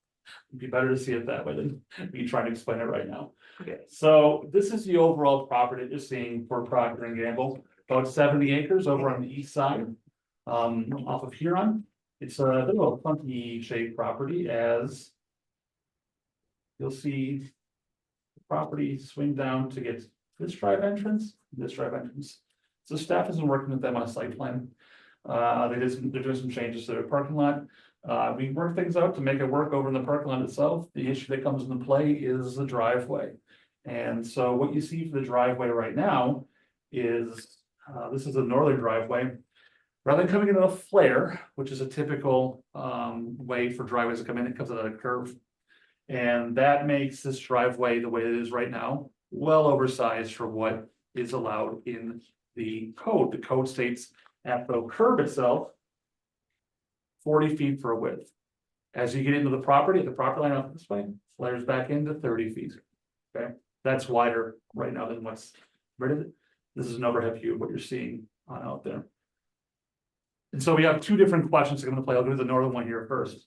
It'd be better to see it that way than me trying to explain it right now. Okay. So this is the overall property that you're seeing for Procter & Gamble, about 70 acres over on the east side. Off of Huron. It's a bit of a funky shaped property as you'll see the property swing down to get this drive entrance, this drive entrance. So staff has been working with them on a site plan. They're doing some changes to their parking lot. We work things out to make it work over in the parking lot itself. The issue that comes into play is the driveway. And so what you see for the driveway right now is, this is a northern driveway. Rather than coming into a flare, which is a typical way for driveways to come in, it comes out of a curve. And that makes this driveway the way it is right now, well oversized for what is allowed in the code. The code states at the curb itself, 40 feet for a width. As you get into the property line up this way, flares back into 30 feet. Okay, that's wider right now than what's permitted. This is an overhead view of what you're seeing on out there. And so we have two different questions that are going to play. I'll do the northern one here first.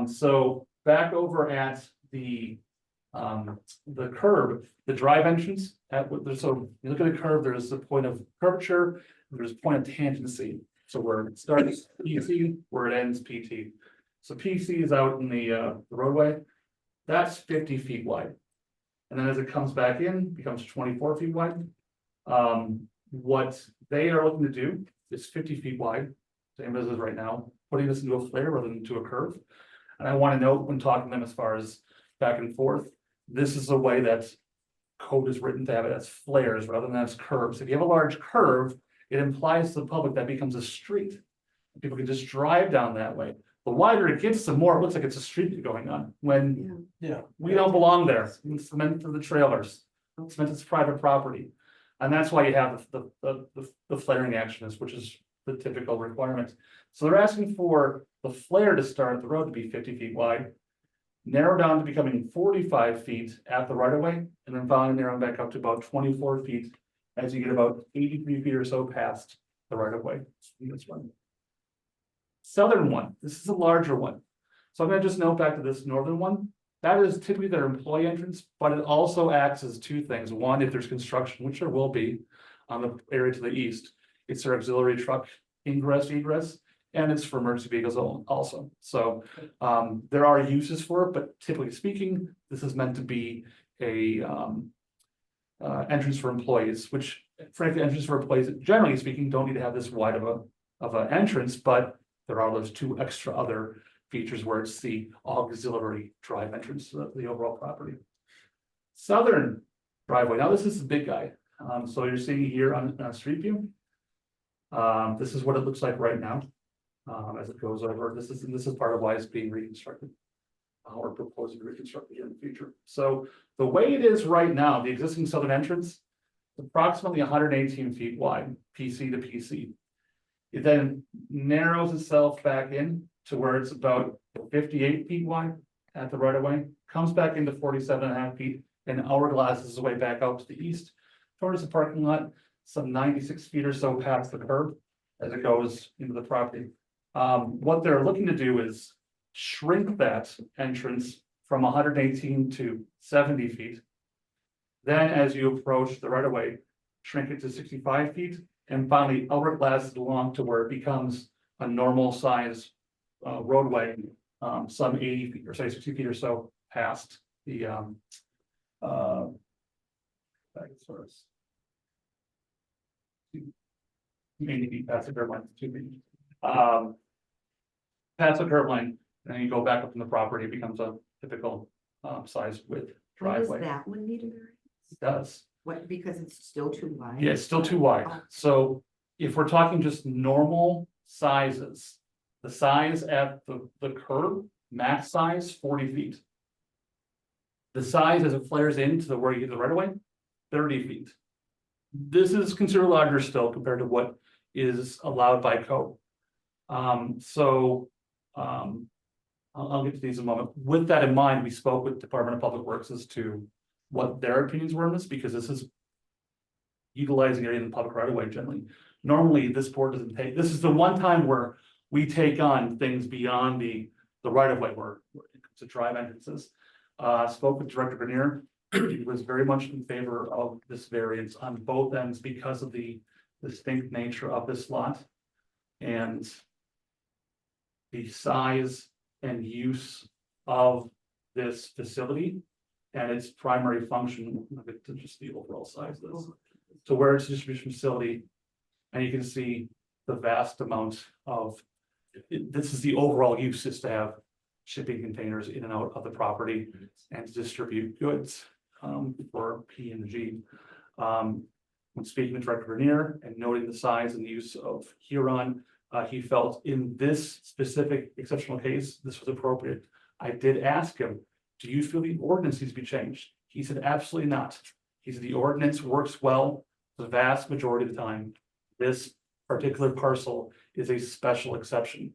So back over at the curb, the drive entrance so you look at the curve, there's a point of curvature, there's a point of tangency. So where it starts PC, where it ends PT. So PC is out in the roadway, that's 50 feet wide. And then as it comes back in, becomes 24 feet wide. What they are looking to do is 50 feet wide, same as it is right now, putting this into a flare rather than into a curve. And I want to note when talking to them as far as back and forth, this is the way that code is written to have it as flares rather than as curves. If you have a large curve, it implies to the public that becomes a street. People can just drive down that way. The wider it gets, the more it looks like it's a street going on, when Yeah. we don't belong there. It's meant for the trailers. It's meant as private property. And that's why you have the flaring actions, which is the typical requirement. So they're asking for the flare to start at the road to be 50 feet wide, narrow down to becoming 45 feet at the right of way, and then finally narrow back up to about 24 feet as you get about 83 feet or so past the right of way. This one. Southern one, this is a larger one. So I'm gonna just note back to this northern one. That is typically their employee entrance, but it also acts as two things. One, if there's construction, which there will be on the area to the east, it's their auxiliary truck ingress, egress, and it's for emergency vehicles also. So there are uses for it, but typically speaking, this is meant to be a entrance for employees, which frankly, entrance for employees, generally speaking, don't need to have this wide of an entrance, but there are those two extra other features where it's the auxiliary drive entrance to the overall property. southern driveway, now this is the big guy, so you're seeing here on, Street View. This is what it looks like right now. As it goes over, this is part of why it's being reconstructed. Or proposing to reconstruct it in the future. So the way it is right now, the existing southern entrance, is approximately 118 feet wide, PC to PC. It then narrows itself back in to where it's about 58 feet wide at the right of way, comes back into 47.5 feet, and hourglasses its way back out to the east towards the parking lot, some 96 feet or so past the curb as it goes into the property. What they're looking to do is shrink that entrance from 118 to 70 feet. Then as you approach the right of way, shrink it to 65 feet, and finally hourglass it along to where it becomes a normal size roadway, some 80 feet or say 60 feet or so past the back as far as 80 feet past the curb line, past the curb line, and then you go back up in the property, it becomes a typical size width Why does driveway. that one need a variance? It does. What, because it's still too wide? Yeah, it's still too wide. Oh. So if we're talking just normal sizes, the size at the curb, max size 40 feet. The size as it flares into the where you get the right of way, 30 feet. This is considered larger still compared to what is allowed by code. I'll get to these in a moment. With that in mind, we spoke with Department of Public Works as to what their opinions were on this, because this is utilizing area in the public right of way generally. Normally, this board doesn't take, this is the one time where we take on things beyond the right of way where to drive entrances. Spoke with Director Bernier, he was very much in favor of this variance on both ends because of the distinct nature of this lot. And the size and use of this facility and its primary function, look at just the overall size of this, to where it's a distribution facility. And you can see the vast amount of, this is the overall use, is to have shipping containers in and out of the property and to distribute goods for P&G. When speaking with Director Bernier and noting the size and use of Huron, he felt in this specific exceptional case, this was appropriate. I did ask him, do you feel the ordinance needs to be changed? He said, absolutely not. He said, the ordinance works well the vast majority of the time. This particular parcel is a special exception.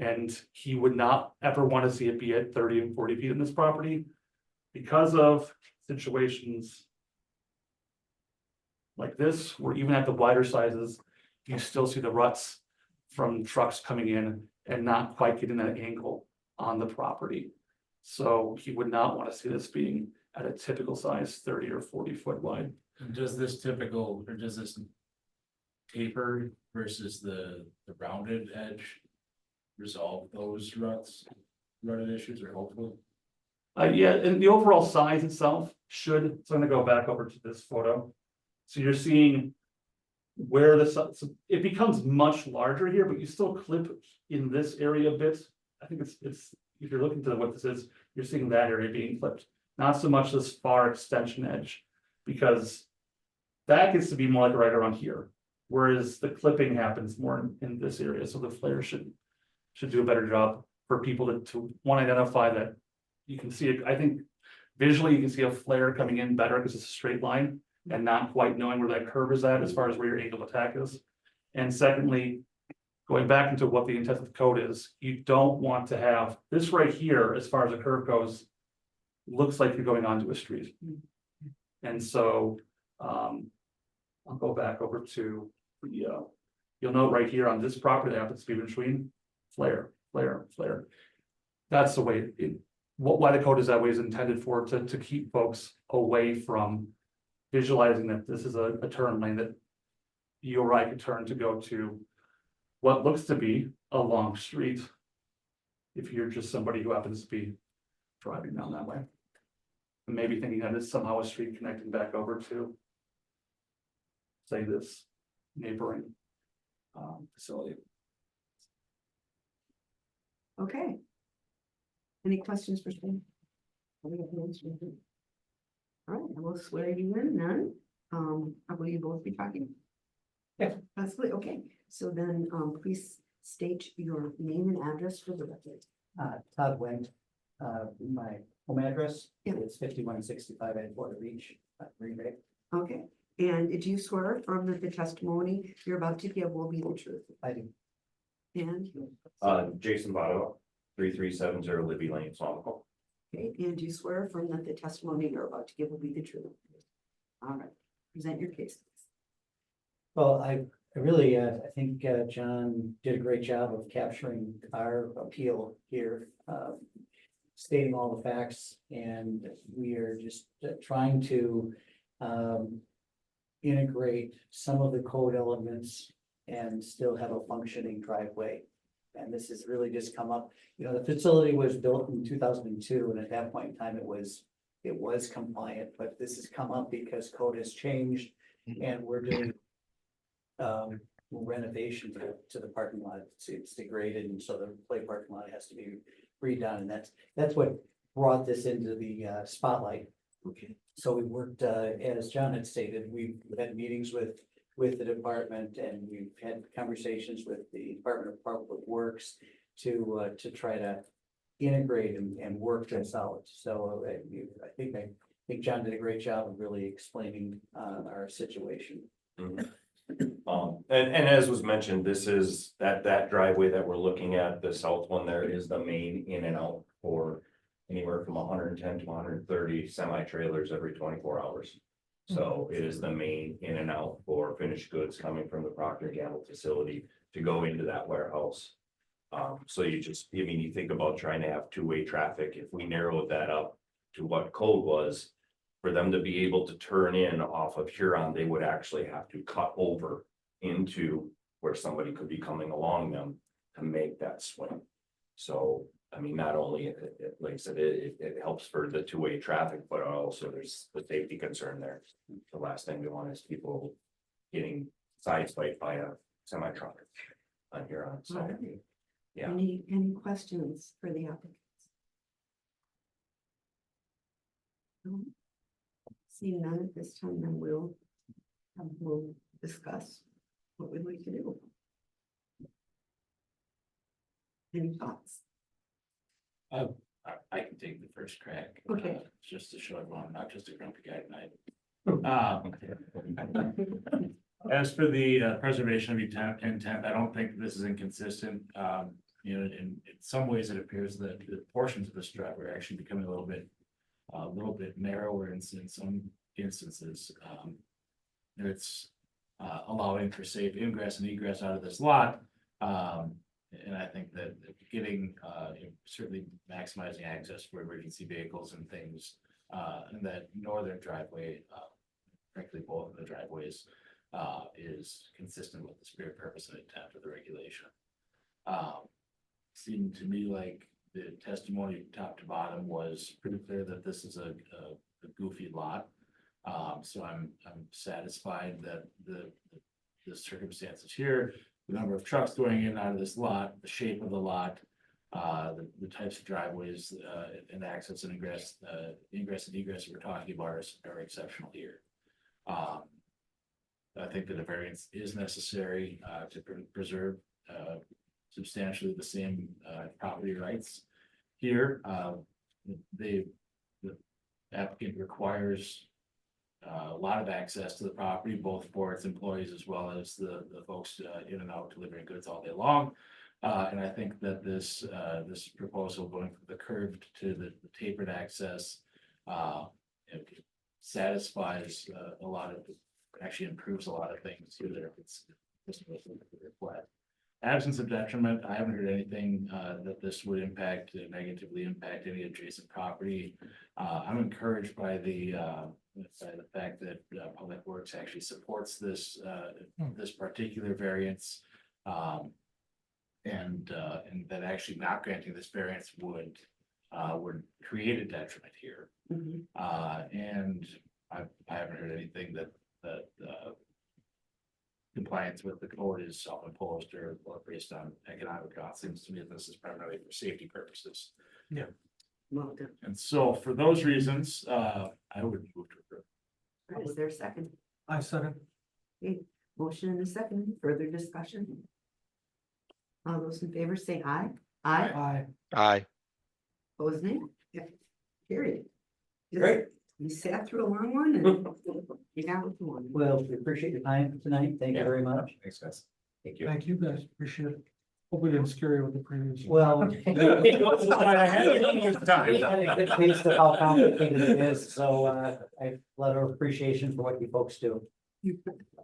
And he would not ever want to see it be at 30 and 40 feet in this property because of situations like this, where even at the wider sizes, you still see the ruts from trucks coming in and not quite getting that angle on the property. So he would not want to see this being at a typical size 30 or 40 foot wide. And does this typical, or does this taper versus the rounded edge resolve those rutted issues, or hopefully? Yeah, and the overall size itself should, so I'm gonna go back over to this photo. So you're seeing where the, so it becomes much larger here, but you still clip in this area a bit. I think it's, if you're looking to what this is, you're seeing that area being clipped, not so much this far extension edge, because that gets to be more like right around here. Whereas the clipping happens more in this area, so the flare should do a better job for people to want to identify that. You can see it, I think visually you can see a flare coming in better because it's a straight line and not quite knowing where that curve is at as far as where your angle of attack is. And secondly, going back into what the intent of the code is, you don't want to have this right here, as far as the curve goes, looks like you're going onto a street. And so I'll go back over to the you'll note right here on this property that happens to be between flare. That's the way why the code is that way is intended for, to keep folks away from visualizing that this is a turn lane that you or I could turn to go to what looks to be a long street. If you're just somebody who happens to be driving down that way. And maybe thinking that it's somehow a street connecting back over to, say, this neighboring facility. Okay. Any questions for Shane? All right, I will swear you in then. Will you both be talking? Yes. Absolutely, okay. So then, please state your name and address for the record. Todd Wendt, my home address Yeah. is 5165 Edgewater Beach, Green Bay. Okay, and do you swear affirm that the testimony you're about to give will be the truth? I do. And, Jason Botto, 3370 Libby Lane, Swampville. okay, and do you swear affirm that the testimony you're about to give will be the truth? All right, present your case. Well, I really, I think John did a great job of capturing our appeal here, stating all the facts, and we are just trying to integrate some of the code elements and still have a functioning driveway. And this has really just come up, you know, the facility was built in 2002, and at that point in time, it was compliant, but this has come up because code has changed, and we're doing renovation to the parking lot. It's degraded, and so the play parking lot has to be redone, and that's what brought this into the spotlight. Okay. So we worked, as John had stated, we've had meetings with the department, and we've had conversations with the Department of Public Works to try to integrate and work this out. So I think John did a great job of really explaining our situation. And as was mentioned, this is that driveway that we're looking at, the south one there is the main in and out for anywhere from 110 to 130 semi trailers every 24 hours. So it is the main in and out for finished goods coming from the Procter & Gamble facility to go into that warehouse. So you think about trying to have two-way traffic. If we narrowed that up to what code was, for them to be able to turn in off of Huron, they would actually have to cut over into where somebody could be coming along them to make that swing. So, I mean, not only, like I said, it helps for the two-way traffic, but also there's the safety concern there. The last thing we want is people getting sideswiped by a semi truck on Huron, so. All right. Yeah. Any questions for the applicants? No? Seeing none at this time, then we'll discuss what we'd like to do. Any thoughts? I can take the first crack. Okay. Just to show everyone, I'm not just a grumpy guy tonight. As for the preservation of intent, I don't think this is inconsistent. In some ways, it appears that the portions of this driveway are actually becoming a little bit narrower in some instances. It's allowing for safe ingress and egress out of this lot. And I think that getting, certainly maximizing access for emergency vehicles and things, and that northern driveway, frankly, both of the driveways, is consistent with the spirit, purpose, and intent of the regulation. Seemed to me like the testimony top to bottom was pretty clear that this is a goofy lot. So I'm satisfied that the circumstances here, the number of trucks going in and out of this lot, the shape of the lot, the types of driveways, and access and ingress and egress we're talking about are exceptional here. I think that a variance is necessary to preserve substantially the same property rights here. The applicant requires a lot of access to the property, both for its employees as well as the folks in and out delivering goods all day long. And I think that this proposal going from the curved to the tapered access satisfies a lot of, actually improves a lot of things here there. It's flat. Absence of detriment, I haven't heard anything that this would negatively impact any adjacent property. I'm encouraged by the fact that Public Works actually supports this particular variance. And that actually not granting this variance would create a detriment here. Mhm. And I haven't heard anything that compliance with the code is self-imposed or based on economic costs. Seems to me that this is primarily for safety purposes. Yeah. Well done. And so for those reasons, I would move to approve. All right, is there a second? I second. Motion and a second, further discussion? All those in favor say aye. Aye. Aye. Aye. Opposed, nay? Yeah, carried. Great. You sat through a long one and you got what you wanted. Well, we appreciate your time tonight. Thank you very much. Thanks, guys. Thank you. Thank you guys, appreciate it. Hope we didn't scare you with the previous. Well. We had a good taste of how complicated it is, so I have a lot of appreciation for what you folks do.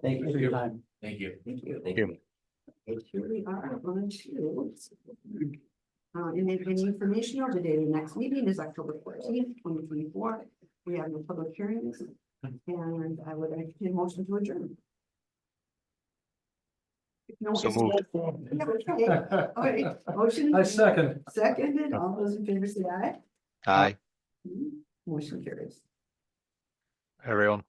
Thank you for your time. Thank you. Thank you. Thank you. Okay, here we are on to. And then any information on the day, the next meeting is October 14th, 2024. We have no public hearings. And I would entertain a motion to adjourn. No, So it's- moved. Yeah, okay. All right, motion. I second. Seconded, all those in favor say aye. Aye, Motion carries. everyone.